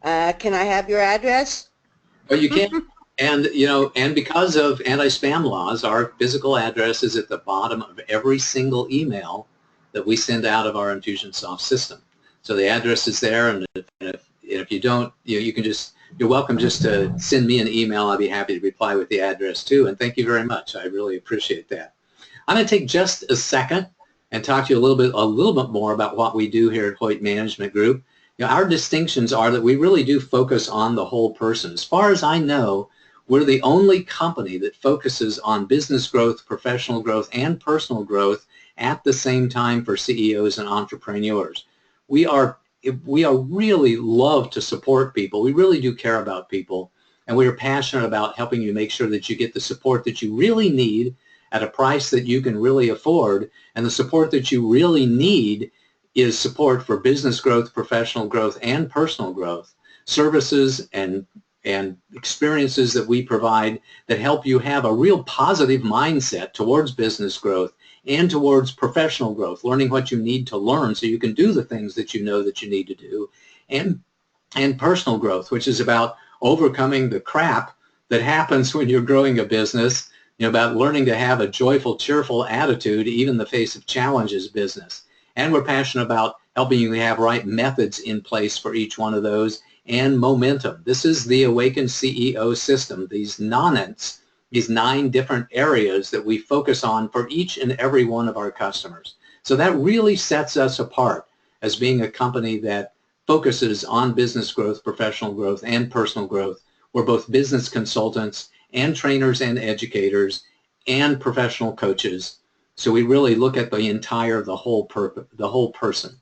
Can I have your address? Well, you can. And, and because of anti-spam laws, our physical address is at the bottom of every single email that we send out of our Infusionsoft system. So the address is there, and if you don't, you can just, you're welcome just to send me an email. I'll be happy to reply with the address too, and thank you very much. I really appreciate that. I'm going to take just a second and talk to you a little bit more about what we do here at Hoyt Management Group. Our distinctions are that we really do focus on the whole person. As far as I know, we're the only company that focuses on business growth, professional growth, and personal growth at the same time for CEOs and entrepreneurs. We really love to support people. We really do care about people, and we are passionate about helping you make sure that you get the support that you really need at a price that you can really afford. And the support that you really need is support for business growth, professional growth, and personal growth. Services and experiences that we provide that help you have a real positive mindset towards business growth and towards professional growth, learning what you need to learn so you can do the things that you know that you need to do, and personal growth, which is about overcoming the crap that happens when you're growing a business, about learning to have a joyful, cheerful attitude even in the face of challenges business. And we're passionate about helping you have right methods in place for each one of those, and momentum. This is the Awakened CEO system, these 9 different areas that we focus on for each and every one of our customers. So that really sets us apart as being a company that focuses on business growth, professional growth, and personal growth. We're both business consultants and trainers and educators and professional coaches. So we really look at the whole person.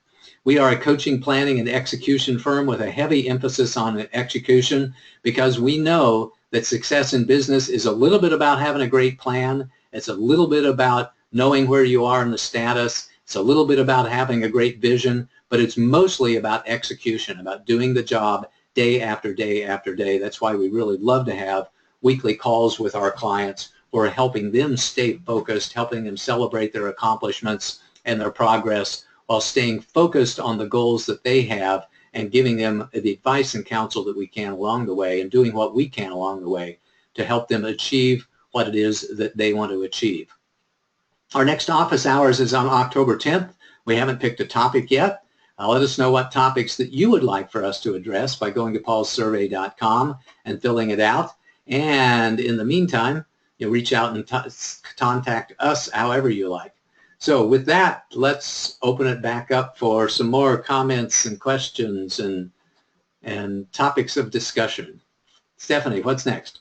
We are a coaching, planning, and execution firm with a heavy emphasis on execution, because we know that success in business is a little bit about having a great plan. It's a little bit about knowing where you are in the status. It's a little bit about having a great vision, but it's mostly about execution, about doing the job day after day after day. That's why we really love to have weekly calls with our clients who are helping them stay focused, helping them celebrate their accomplishments and their progress while staying focused on the goals that they have, and giving them the advice and counsel that we can along the way, and doing what we can along the way to help them achieve what it is that they want to achieve. Our next office hours is on October 10th. We haven't picked a topic yet. Let us know what topics that you would like for us to address by going to paulsurvey.com and filling it out. And in the meantime, you reach out and contact us however you like. So with that, let's open it back up for some more comments and questions and topics of discussion. Stephanie, what's next?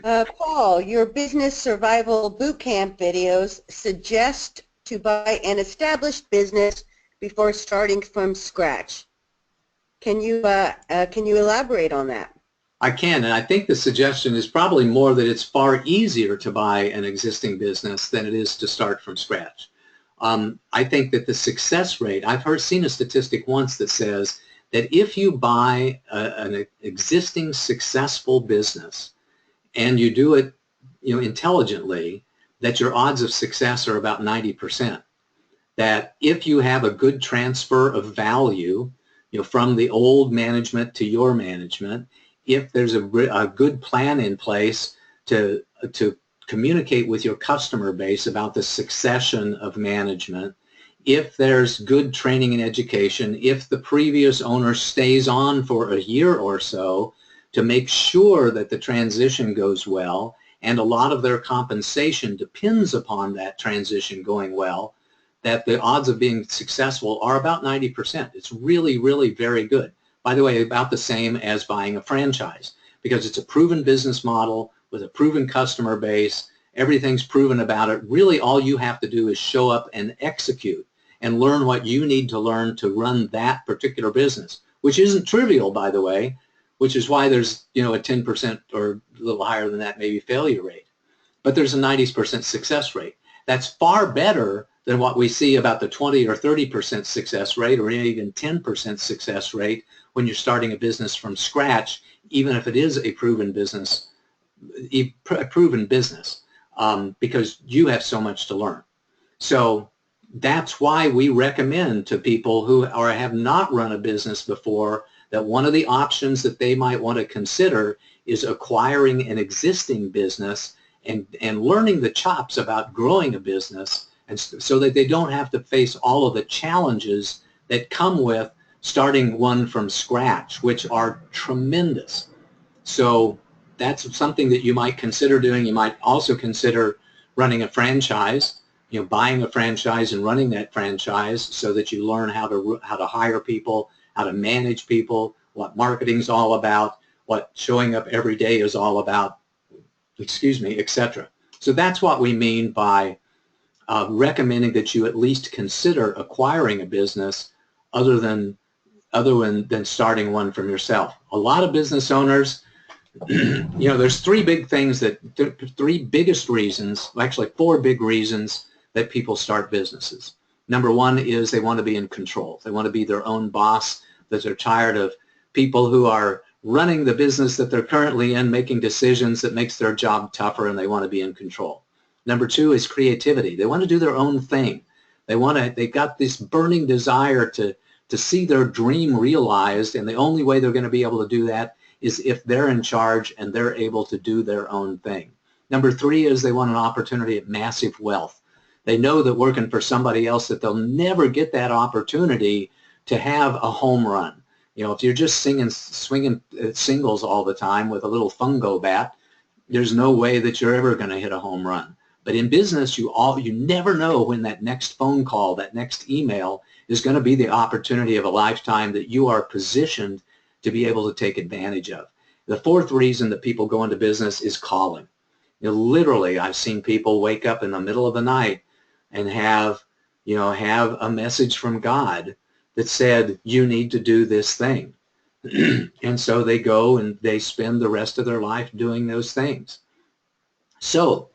Paul, your business survival bootcamp videos suggest to buy an established business before starting from scratch. Can you elaborate on that? I can, and I think the suggestion is probably more that it's far easier to buy an existing business than it is to start from scratch. I think that the success rate, seen a statistic once that says that if you buy an existing successful business and you do it, intelligently, that your odds of success are about 90%. That if you have a good transfer of value, from the old management to your management, if there's a good plan in place to communicate with your customer base about the succession of management, if there's good training and education, if the previous owner stays on for a year or so to make sure that the transition goes well, and a lot of their compensation depends upon that transition going well, that the odds of being successful are about 90%. It's really, really very good. By the way, about the same as buying a franchise, because it's a proven business model with a proven customer base. Everything's proven about it. Really, all you have to do is show up and execute and learn what you need to learn to run that particular business, which isn't trivial, by the way, which is why there's, a 10% or a little higher than that maybe failure rate. But there's a 90% success rate. That's far better than what we see about the 20 or 30% success rate or even 10% success rate when you're starting a business from scratch, even if it is a proven business, because you have so much to learn. So that's why we recommend to people who have not run a business before that one of the options that they might want to consider is acquiring an existing business and learning the chops about growing a business, and so that they don't have to face all of the challenges that come with starting one from scratch, which are tremendous. So that's something that you might consider doing. You might also consider running a franchise, buying a franchise and running that franchise so that you learn how to hire people, how to manage people, what marketing's all about, what showing up every day is all about, etc. So that's what we mean by recommending that you at least consider acquiring a business other than starting one from yourself. A lot of business owners, there's three biggest reasons, actually four big reasons that people start businesses. Number one is they want to be in control. They want to be their own boss, that they're tired of people who are running the business that they're currently in, making decisions that makes their job tougher, and they want to be in control. Number two is creativity. They want to do their own thing. They've got this burning desire to see their dream realized, and the only way they're going to be able to do that is if they're in charge and they're able to do their own thing. Number three is they want an opportunity at massive wealth. They know that working for somebody else that they'll never get that opportunity to have a home run. If you're just swinging singles all the time with a little fungo bat, there's no way that you're ever going to hit a home run. But in business, you never know when that next phone call, that next email is going to be the opportunity of a lifetime that you are positioned to be able to take advantage of. The fourth reason that people go into business is calling. Literally, I've seen people wake up in the middle of the night and have a message from God that said, you need to do this thing. And so they go and they spend the rest of their life doing those things. So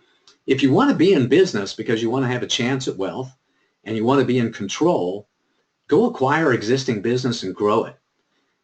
if you want to be in business because you want to have a chance at wealth and you want to be in control, go acquire existing business and grow it.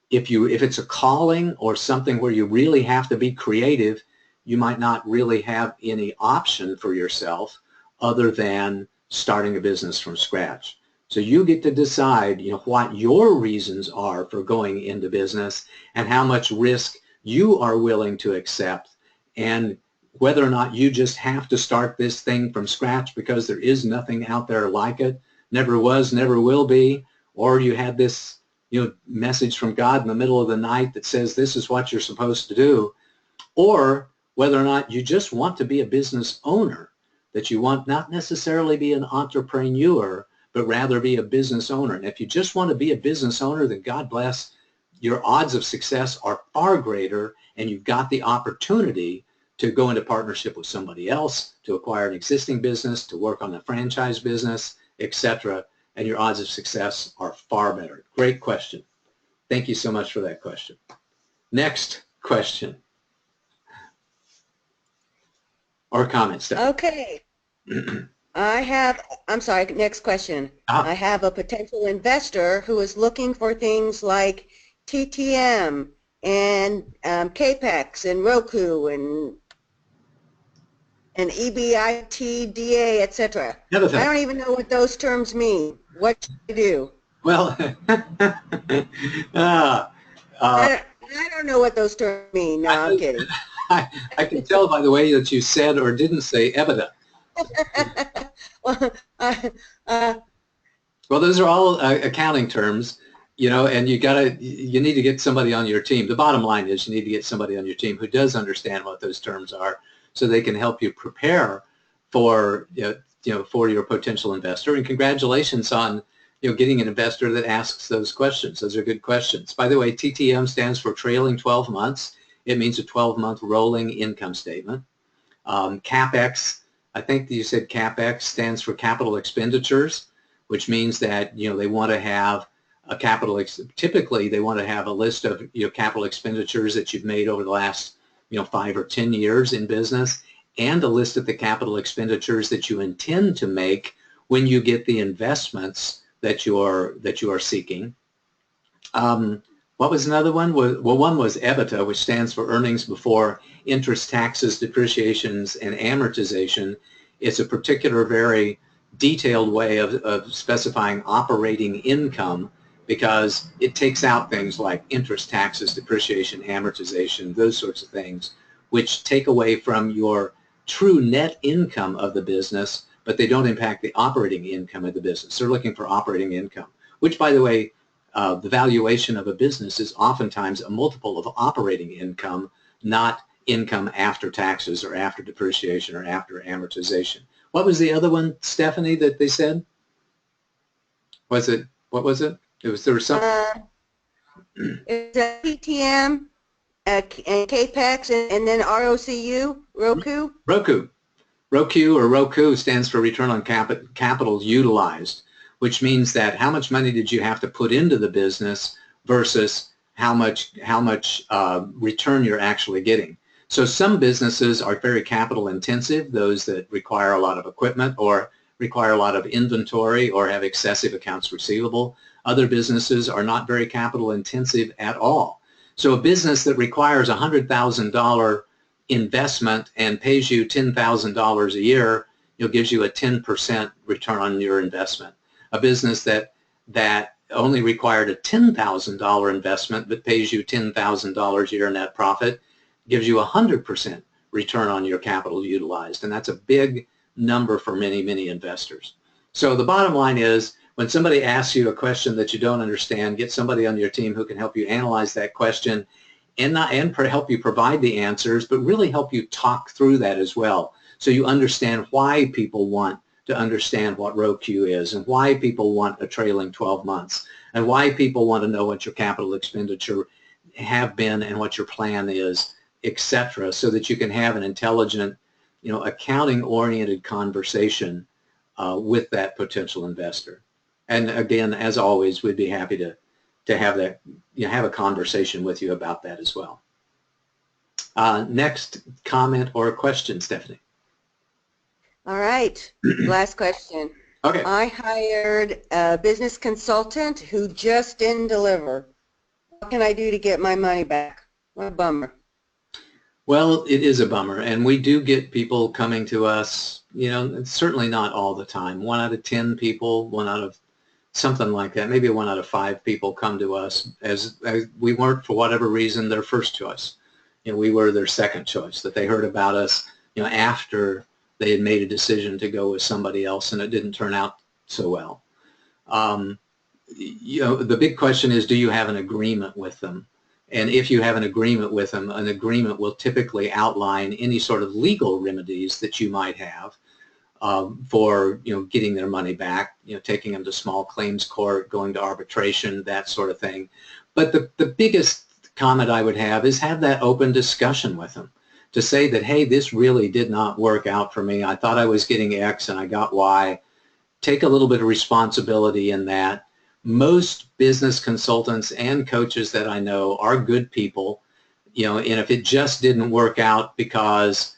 If it's a calling or something where you really have to be creative, you might not really have any option for yourself other than starting a business from scratch. So you get to decide, what your reasons are for going into business and how much risk you are willing to accept, and whether or not you just have to start this thing from scratch because there is nothing out there like it, never was, never will be, or you had this message from God in the middle of the night that says this is what you're supposed to do, or whether or not you just want to be a business owner, that you want not necessarily be an entrepreneur, but rather be a business owner. And if you just want to be a business owner, then God bless, your odds of success are far greater, and you've got the opportunity to go into partnership with somebody else, to acquire an existing business, to work on a franchise business, etc., and your odds of success are far better. Great question. Thank you so much for that question. Next, question or comment, Steph? Okay. I'm sorry, next question. I have a potential investor who is looking for things like TTM and CAPEX and ROCU and EBITDA, etc. I don't even know what those terms mean. What should I do? Well, I don't know what those terms mean. No, I'm kidding. I can tell by the way that you said or didn't say EBITDA. Well, those are all accounting terms, you know, and you need to get somebody on your team. The bottom line is you need to get somebody on your team who does understand what those terms are, so they can help you prepare for for your potential investor. And congratulations on getting an investor that asks those questions. Those are good questions. By the way, TTM stands for trailing 12 months. It means a 12-month rolling income statement. CAPEX, I think you said CAPEX stands for capital expenditures, which means that they want to have a typically they want to have a list of capital expenditures that you've made over the last 5 or 10 years in business, and a list of the capital expenditures that you intend to make when you get the investments that you are seeking. What was another one? Well, one was EBITDA, which stands for earnings before interest, taxes, depreciations, and amortization. It's a particular, very detailed way of specifying operating income, because it takes out things like interest, taxes, depreciation, amortization, those sorts of things, which take away from your true net income of the business, but they don't impact the operating income of the business. They're looking for operating income, which, by the way, the valuation of a business is oftentimes a multiple of operating income, not income after taxes or after depreciation or after amortization. What was the other one, Stephanie, that they said? What was it? There was something. It's a PTM, and CAPEX, and then ROCU, ROCU? ROCU, or ROCU, stands for return on capital utilized, which means that how much money did you have to put into the business versus how much return you're actually getting. So some businesses are very capital intensive, those that require a lot of equipment or require a lot of inventory or have excessive accounts receivable. Other businesses are not very capital intensive at all. So a business that requires a $100,000 investment and pays you $10,000 a year, gives you a 10% return on your investment. A business that only required a $10,000 investment but pays you $10,000 a year net profit gives you a 100% return on your capital utilized, and that's a big number for many, many investors. So the bottom line is, when somebody asks you a question that you don't understand, get somebody on your team who can help you analyze that question and help you provide the answers, but really help you talk through that as well, so you understand why people want to understand what ROCU is, and why people want a trailing 12 months, and why people want to know what your capital expenditure have been and what your plan is, etc., so that you can have an intelligent, accounting-oriented conversation with that potential investor. And again, as always, we'd be happy to have that, have a conversation with you about that as well. Next comment or question, Stephanie. All right, last question. Okay. I hired a business consultant who just didn't deliver. What can I do to get my money back? What a bummer. Well, it is a bummer, and we do get people coming to us, it's certainly not all the time. 1 out of 10 people, 1 out of something like that, maybe 1 out of 5 people come to us as we weren't, for whatever reason, their first choice. We were their second choice, that they heard about us, after they had made a decision to go with somebody else and it didn't turn out so well. The big question is, do you have an agreement with them? And if you have an agreement with them, an agreement will typically outline any sort of legal remedies that you might have for getting their money back, taking them to small claims court, going to arbitration, that sort of thing. But the biggest comment I would have is have that open discussion with them, to say that, hey, this really did not work out for me. I thought I was getting X and I got Y. Take a little bit of responsibility in that. Most business consultants and coaches that I know are good people. and if it just didn't work out because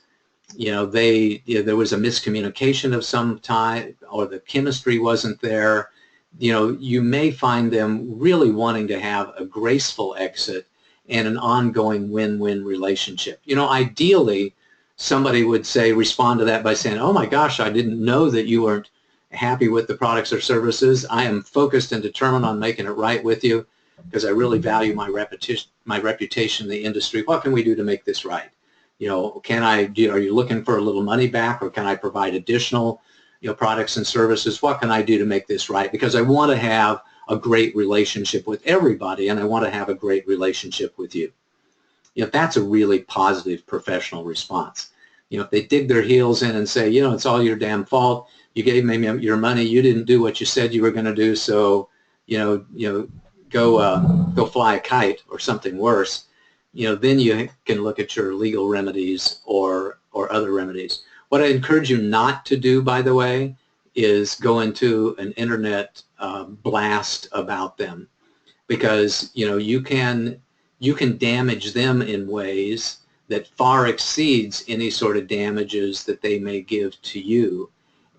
there was a miscommunication of some type, or the chemistry wasn't there, you may find them really wanting to have a graceful exit and an ongoing win-win relationship. Ideally, somebody would respond to that by saying, oh my gosh, I didn't know that you weren't happy with the products or services. I am focused and determined on making it right with you because I really value my reputation in the industry. What can we do to make this right? Are you looking for a little money back, or can I provide additional products and services? What can I do to make this right? Because I want to have a great relationship with everybody, and I want to have a great relationship with you. That's a really positive professional response. If they dig their heels in and say, it's all your damn fault, you gave me your money, you didn't do what you said you were going to do, so go fly a kite or something worse, then you can look at your legal remedies or other remedies. What I encourage you not to do, by the way, is go into an internet blast about them, because you can damage them in ways that far exceeds any sort of damages that they may give to you,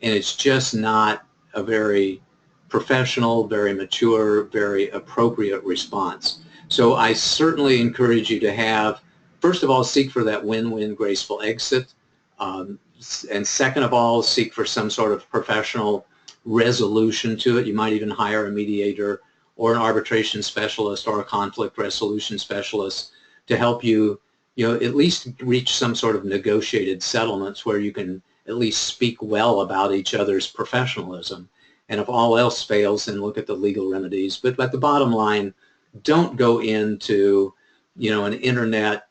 and it's just not a very professional, very mature, very appropriate response. So I certainly encourage you to have, first of all, seek for that win-win graceful exit, and second of all, seek for some sort of professional resolution to it. You might even hire a mediator or an arbitration specialist or a conflict resolution specialist to help you, at least reach some sort of negotiated settlements where you can at least speak well about each other's professionalism. And if all else fails, then look at the legal remedies. But the bottom line, don't go into, an internet,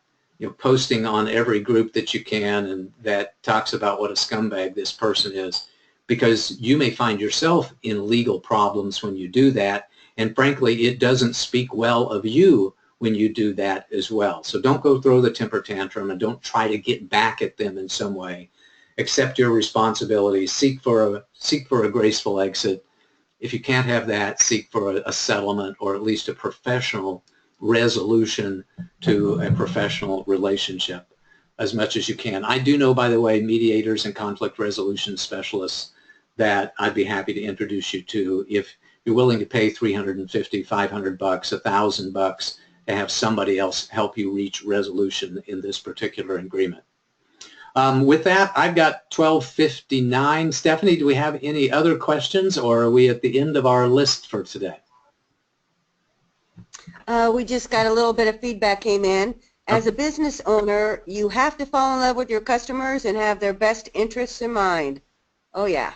posting on every group that you can and that talks about what a scumbag this person is, because you may find yourself in legal problems when you do that. And frankly, it doesn't speak well of you when you do that as well. So don't go throw the temper tantrum, and don't try to get back at them in some way. Accept your responsibility. Seek for a graceful exit. If you can't have that, seek for a settlement, or at least a professional resolution to a professional relationship as much as you can. I do know, by the way, mediators and conflict resolution specialists that I'd be happy to introduce you to if you're willing to pay $350, $500, $1,000 to have somebody else help you reach resolution in this particular agreement. With that, I've got 12:59. Stephanie, do we have any other questions, or are we at the end of our list for today? We just got a little bit of feedback came in. As a business owner, you have to fall in love with your customers and have their best interests in mind. Oh, yeah.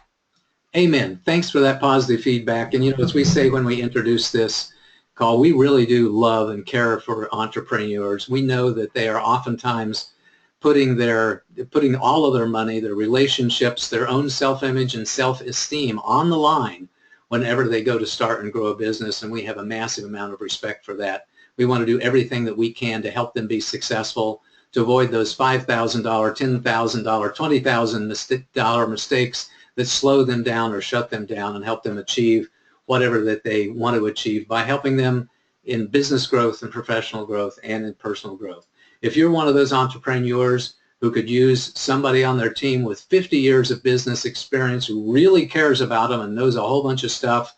Amen. Thanks for that positive feedback. And, as we say when we introduce this call, we really do love and care for entrepreneurs. We know that they are oftentimes putting all of their money, their relationships, their own self-image and self-esteem on the line whenever they go to start and grow a business, and we have a massive amount of respect for that. We want to do everything that we can to help them be successful, to avoid those $5,000, $10,000, $20,000 mistakes that slow them down or shut them down, and help them achieve whatever that they want to achieve by helping them in business growth and professional growth and in personal growth. If you're one of those entrepreneurs who could use somebody on their team with 50 years of business experience who really cares about them and knows a whole bunch of stuff,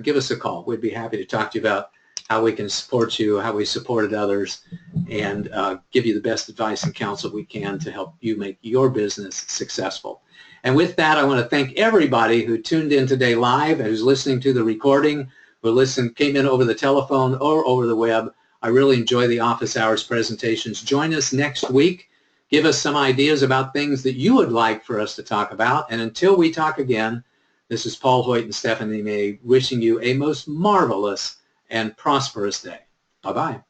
give us a call. We'd be happy to talk to you about how we can support you, how we supported others, and give you the best advice and counsel we can to help you make your business successful. And with that, I want to thank everybody who tuned in today live and who's listening to the recording, who came in over the telephone or over the web. I really enjoy the office hours presentations. Join us next week. Give us some ideas about things that you would like for us to talk about. And until we talk again, this is Paul Hoyt and Stephanie May wishing you a most marvelous and prosperous day. Bye-bye.